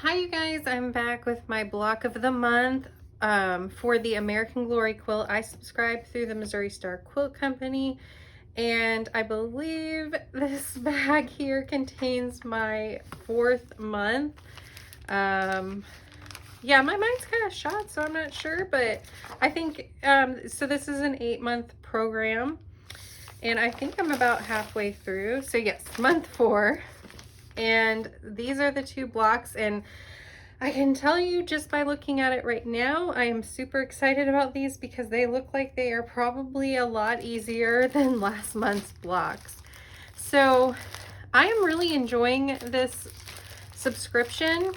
Hi you guys, I'm back with my block of the month for the American Glory quilt. I subscribe through the Missouri Star Quilt Company, and I believe this bag here contains my 4th month. Yeah, my mind's kind of shot, so I'm not sure, but I think, so this is an 8-month program, and I think I'm about halfway through. So yes, month 4. And these are the 2 blocks, and I can tell you just by looking at it right now, I am super excited about these because they look like they are probably a lot easier than last month's blocks. So I am really enjoying this subscription.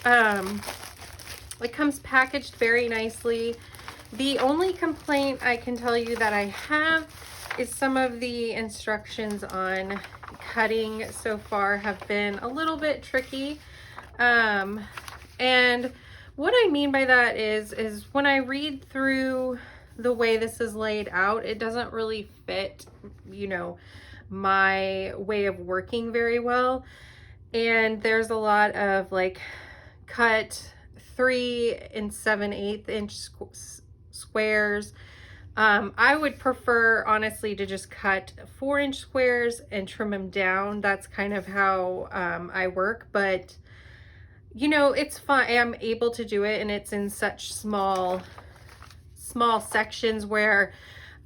It comes packaged very nicely. The only complaint I can tell you that I have is some of the instructions on cutting so far have been a little bit tricky. And what I mean by that is when I read through the way this is laid out, it doesn't really fit, you know, my way of working very well. And there's a lot of like cut 3 7/8 inch squares. I would prefer, honestly, to just cut 4-inch squares and trim them down. That's kind of how I work, but you know, it's fine. I'm able to do it, and it's in such small sections where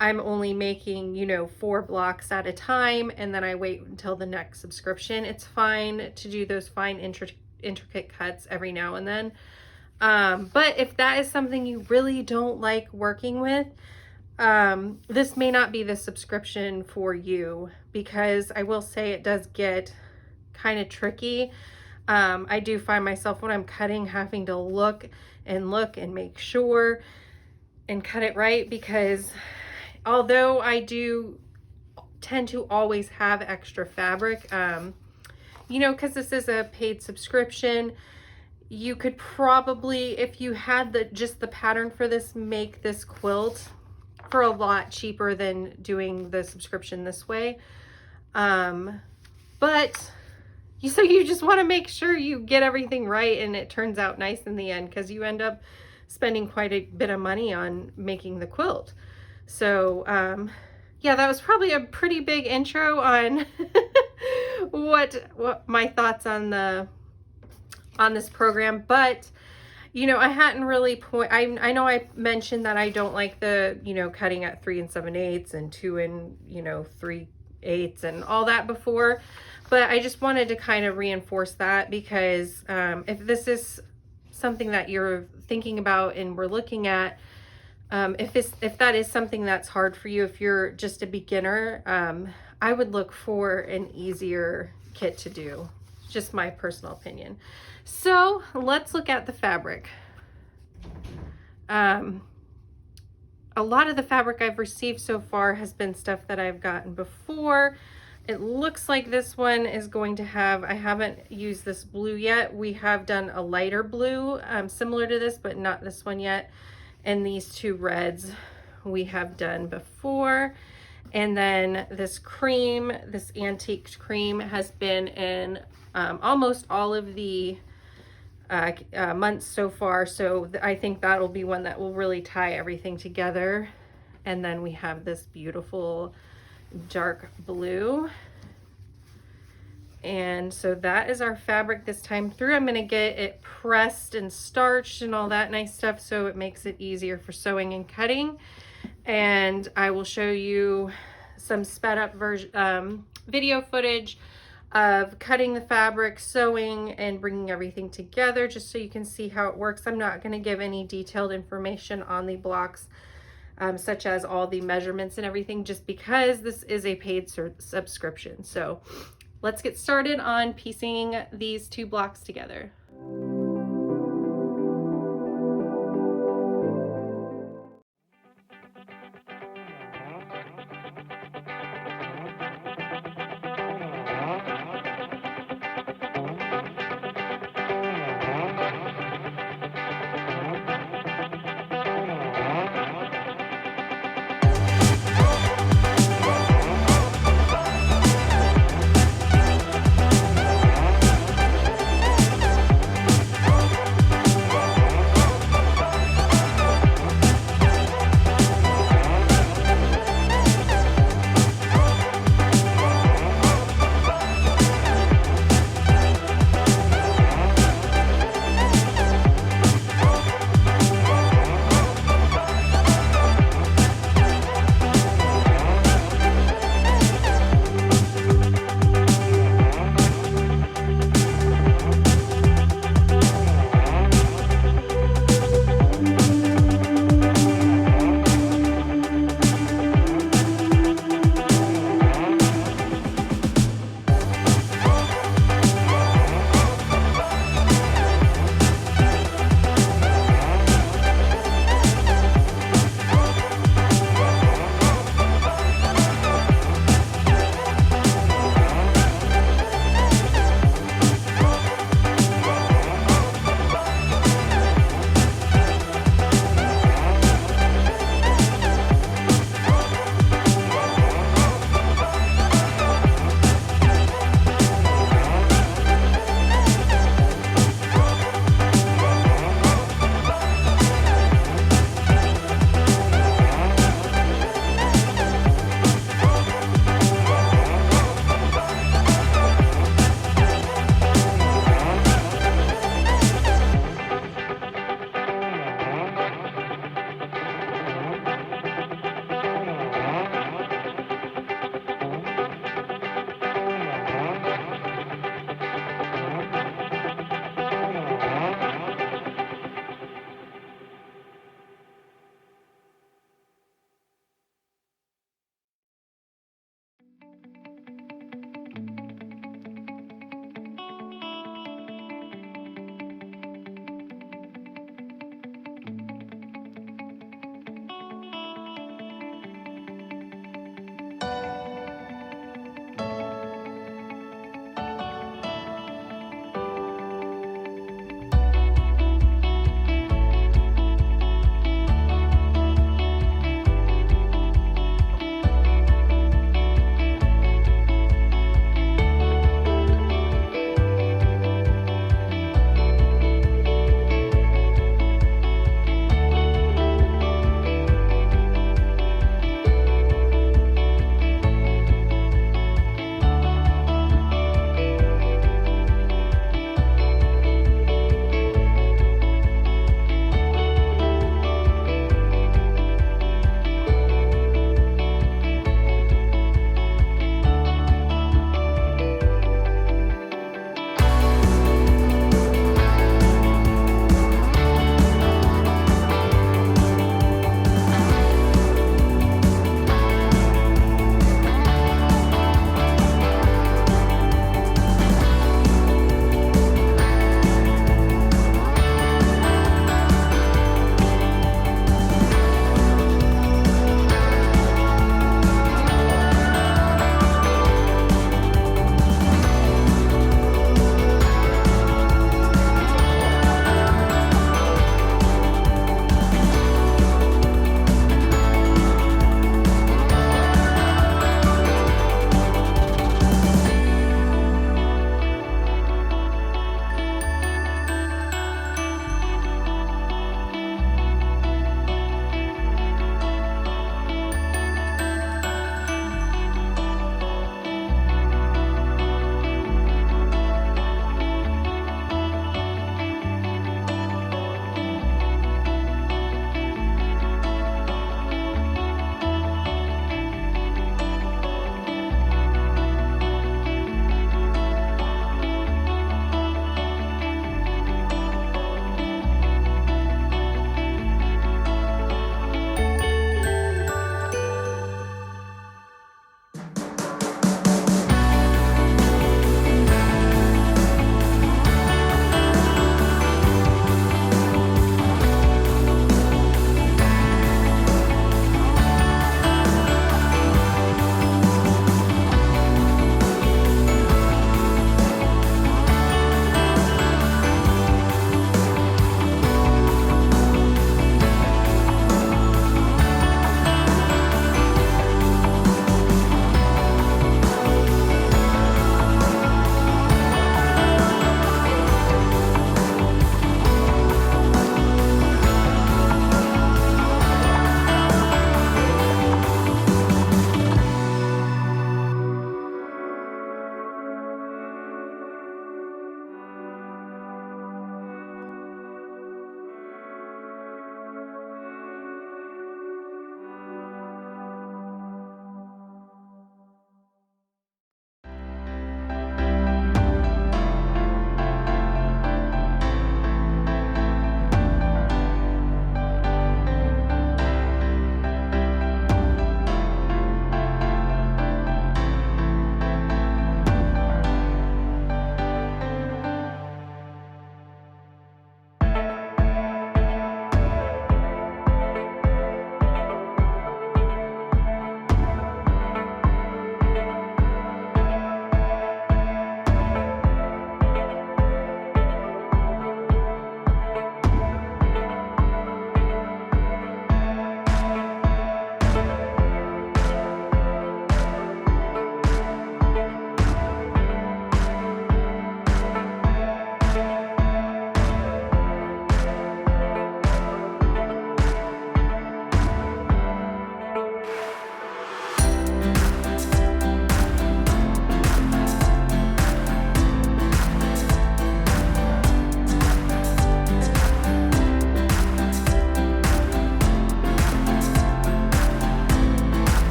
I'm only making, you know, 4 blocks at a time, and then I wait until the next subscription. It's fine to do those fine intricate cuts every now and then. But if that is something you really don't like working with, this may not be the subscription for you, because I will say it does get kind of tricky. I do find myself when I'm cutting having to look and make sure and cut it right, because although I do tend to always have extra fabric, you know, because this is a paid subscription, you could probably, if you had just the pattern for this, make this quilt for a lot cheaper than doing the subscription this way. But so you just want to make sure you get everything right and it turns out nice in the end, because you end up spending quite a bit of money on making the quilt. So yeah, that was probably a pretty big intro on what my thoughts on this program. But you know, I hadn't really I know I mentioned that I don't like the, you know, cutting at 3 7/8 and 2 3/8 and all that before, but I just wanted to kind of reinforce that, because if this is something that you're thinking about and we're looking at, if that is something that's hard for you, if you're just a beginner, I would look for an easier kit to do. Just my personal opinion. So let's look at the fabric. A lot of the fabric I've received so far has been stuff that I've gotten before. It looks like this one is going to have, I haven't used this blue yet. We have done a lighter blue similar to this, but not this one yet. And these 2 reds we have done before. And then this cream, this antique cream, has been in almost all of the months so far. So I think that'll be one that will really tie everything together. And then we have this beautiful dark blue. And so that is our fabric this time through. I'm going to get it pressed and starched and all that nice stuff, so it makes it easier for sewing and cutting. And I will show you some sped up video footage of cutting the fabric, sewing, and bringing everything together, just so you can see how it works. I'm not going to give any detailed information on the blocks, such as all the measurements and everything, just because this is a paid subscription. So let's get started on piecing these 2 blocks together.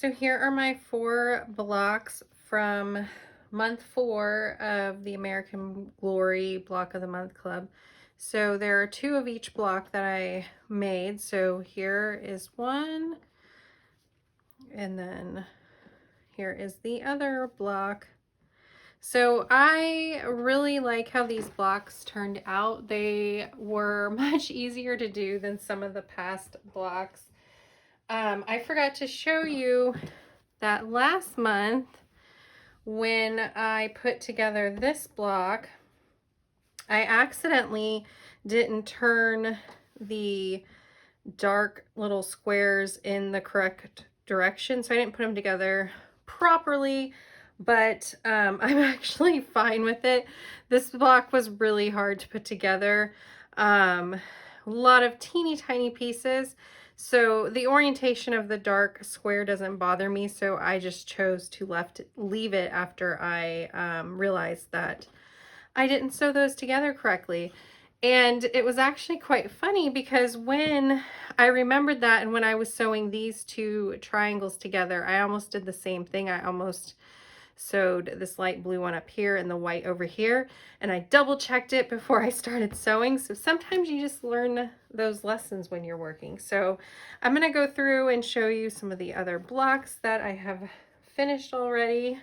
So here are my 4 blocks from month 4 of the American Glory Block of the Month Club. So there are 2 of each block that I made. So here is one, and then here is the other block. So I really like how these blocks turned out. They were much easier to do than some of the past blocks. I forgot to show you that last month when I put together this block, I accidentally didn't turn the dark little squares in the correct direction, so I didn't put them together properly, but I'm actually fine with it. This block was really hard to put together. A lot of teeny tiny pieces, so the orientation of the dark square doesn't bother me, so I just chose to leave it after I realized that I didn't sew those together correctly. And it was actually quite funny because when I remembered that, and when I was sewing these 2 triangles together, I almost did the same thing. I almost sewed this light blue one up here and the white over here, and I double checked it before I started sewing. So sometimes you just learn those lessons when you're working. So I'm going to go through and show you some of the other blocks that I have finished already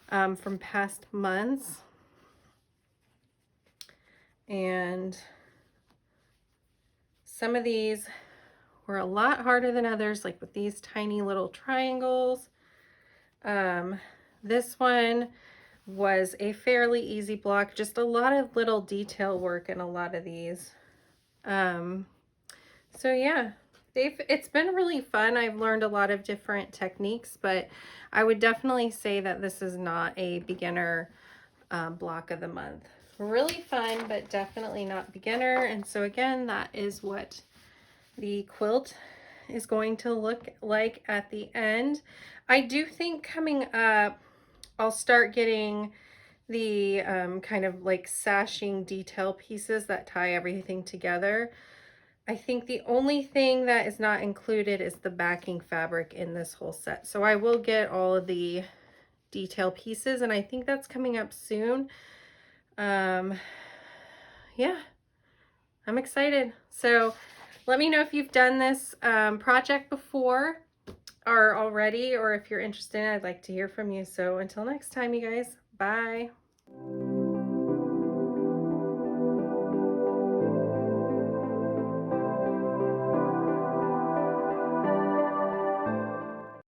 from past months. And some of these were a lot harder than others, like with these tiny little triangles. This one was a fairly easy block, just a lot of little detail work in a lot of these. So yeah, it's been really fun. I've learned a lot of different techniques, but I would definitely say that this is not a beginner block of the month. Really fun, but definitely not beginner. And so again, that is what the quilt is going to look like at the end. I do think coming up, I'll start getting the kind of like sashing detail pieces that tie everything together. I think the only thing that is not included is the backing fabric in this whole set. So I will get all of the detail pieces, and I think that's coming up soon. Yeah, I'm excited. So let me know if you've done this project before or already, or if you're interested. I'd like to hear from you. So until next time, you guys, bye.